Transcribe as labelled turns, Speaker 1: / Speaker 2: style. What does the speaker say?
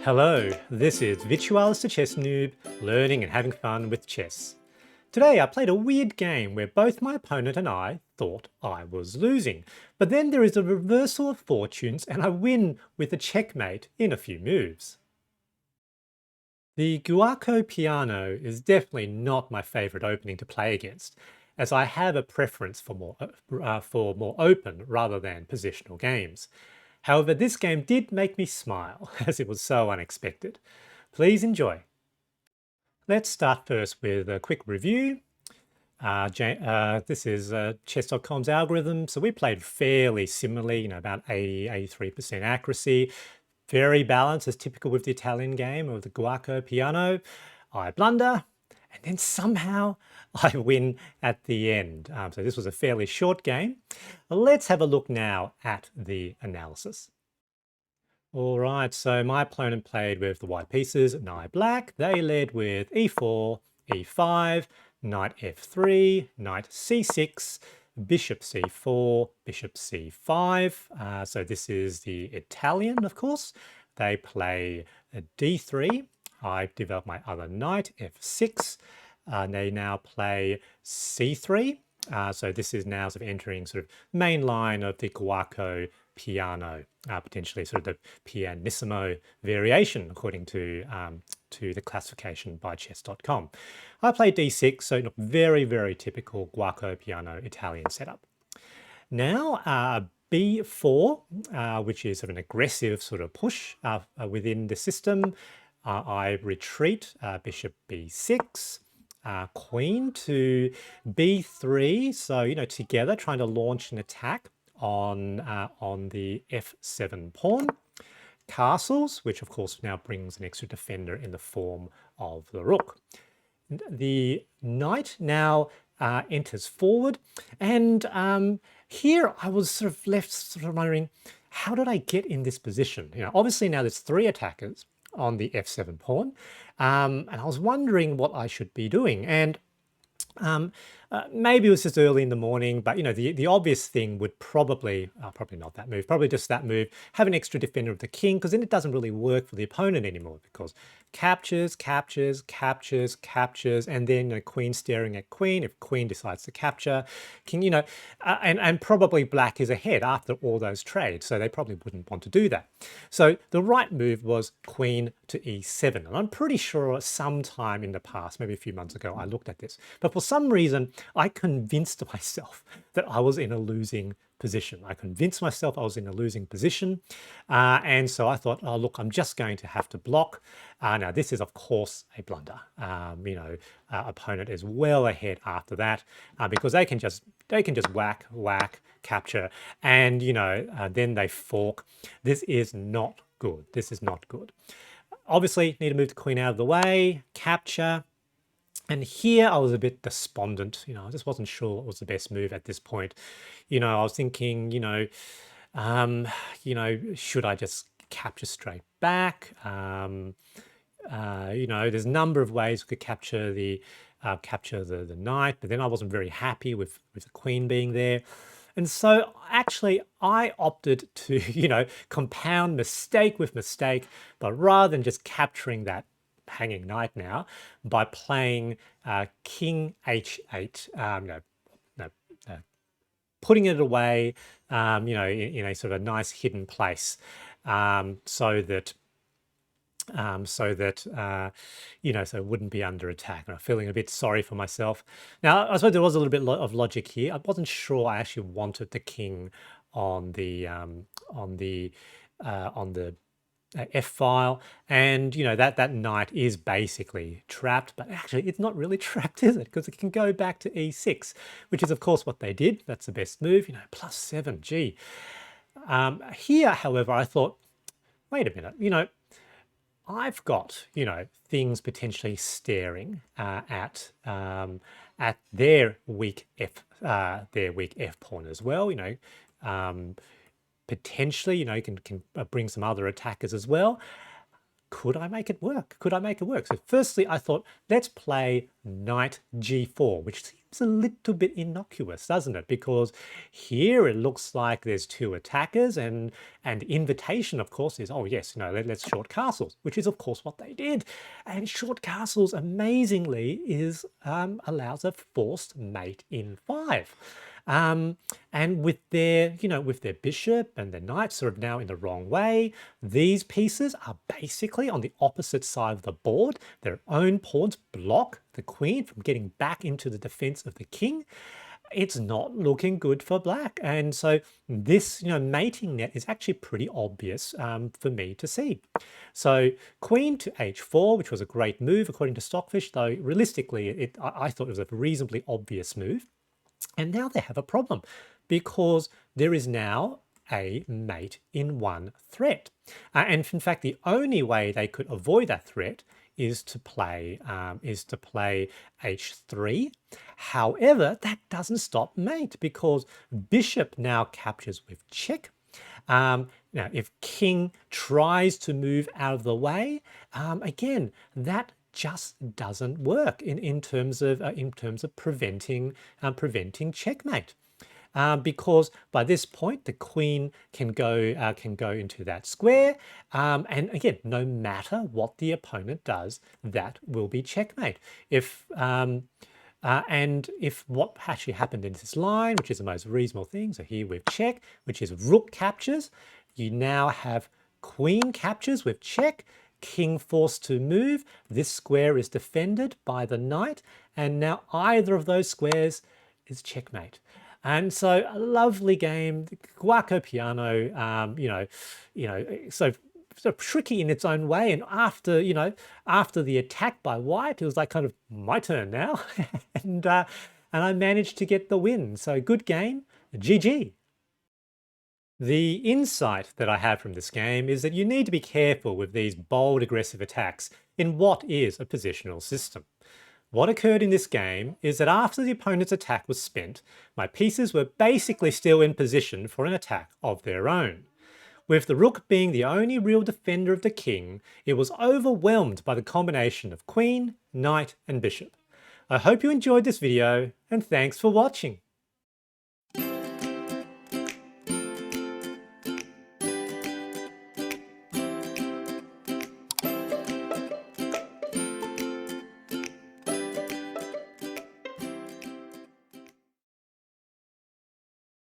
Speaker 1: Hello, this is Virtualis the Chess Noob, learning and having fun with chess. Today I played a weird game where both my opponent and I thought I was losing, but then there is a reversal of fortunes and I win with a checkmate in a few moves. The Giuoco Piano is definitely not my favourite opening to play against, as I have a preference for more open rather than positional games. However, this game did make me smile, as it was so unexpected. Please enjoy. Let's start first with a quick review. This is chess.com's algorithm. So we played fairly similarly, about 83% accuracy. Very balanced, as typical with the Italian game of the Giuoco Piano. I blunder, and then somehow I win at the end. So this was a fairly short game. Let's have a look now at the analysis. All right, so my opponent played with the white pieces, knight black. They led with e4, e5, knight f3, knight c6, bishop c4, bishop c5. So this is the Italian, of course. They play a d3. I developed my other knight, f6. They now play c3. So this is now sort of entering sort of main line of the Giuoco Piano, potentially sort of the pianissimo variation according to the classification by chess.com. I played d6, so very, very typical Giuoco Piano Italian setup. Now b4, which is sort of an aggressive sort of push within the system. I retreat, bishop b6. Queen to b3, so together trying to launch an attack on the f7 pawn. Castles, which of course now brings an extra defender in the form of the rook. The knight now enters forward, and here I was sort of left sort of wondering, how did I get in this position? Obviously now there's three attackers on the f7 pawn, and I was wondering what I should be doing. And maybe it was just early in the morning, but the obvious thing would probably not that move, probably just that move, have an extra defender of the king, because then it doesn't really work for the opponent anymore, because captures, captures, captures, captures, and then queen staring at queen. If queen decides to capture, king, and probably black is ahead after all those trades, so they probably wouldn't want to do that. So the right move was queen to e7, and I'm pretty sure sometime in the past, maybe a few months ago, I looked at this, but for some reason I convinced myself that I was in a losing position. I convinced myself I was in a losing position. And so I thought, oh, look, I'm just going to have to block. Now, this is, of course, a blunder. Opponent is well ahead after that because they can just whack, whack, capture, and, then they fork. This is not good. This is not good. Obviously, need to move the queen out of the way, capture. And here I was a bit despondent. I just wasn't sure what was the best move at this point. I was thinking, should I just capture straight back? There's a number of ways we could capture the knight, but then I wasn't very happy with the queen being there. And so actually I opted to, compound mistake with mistake, but rather than just capturing that hanging knight now by playing king h8, putting it away, in a sort of a nice hidden place, so that it wouldn't be under attack. And I'm feeling a bit sorry for myself. Now, I suppose there was a little bit of logic here. I wasn't sure I actually wanted the king on the F file, and that knight is basically trapped, but actually it's not really trapped, is it? Because it can go back to e6, which is of course what they did. That's the best move, +7, gee. Here, however, I thought, wait a minute, I've got things potentially staring at their weak F pawn as well. Potentially, can bring some other attackers as well. Could I make it work? Could I make it work? So firstly, I thought, let's play knight g4, which seems a little bit innocuous, doesn't it? Because here it looks like there's two attackers, and invitation, of course, is, oh yes, let's short castles, which is of course what they did. And short castles, amazingly, is allows a forced mate in 5. And with their, with their bishop and their knights sort of now in the wrong way, these pieces are basically on the opposite side of the board. Their own pawns block the queen from getting back into the defense of the king. It's not looking good for black. And so this, mating net is actually pretty obvious for me to see. So queen to h4, which was a great move according to Stockfish, though realistically, I thought it was a reasonably obvious move. And now they have a problem because there is now a mate in 1 threat. And in fact, the only way they could avoid that threat is to play h3. However, that doesn't stop mate because bishop now captures with check. Now, if king tries to move out of the way, again, that just doesn't work in terms of preventing checkmate. Because by this point the queen can go into that square, and again, no matter what the opponent does, that will be checkmate. And if what actually happened in this line, which is the most reasonable thing, so here we've check, which is rook captures, you now have queen captures with check, king forced to move, this square is defended by the knight, and now either of those squares is checkmate. And so a lovely game, Giuoco Piano, so tricky in its own way. And after the attack by white, it was like kind of my turn now, and I managed to get the win. So good game, GG. The insight that I have from this game is that you need to be careful with these bold, aggressive attacks in what is a positional system. What occurred in this game is that after the opponent's attack was spent, my pieces were basically still in position for an attack of their own. With the rook being the only real defender of the king, it was overwhelmed by the combination of queen, knight, and bishop. I hope you enjoyed this video, and thanks for watching.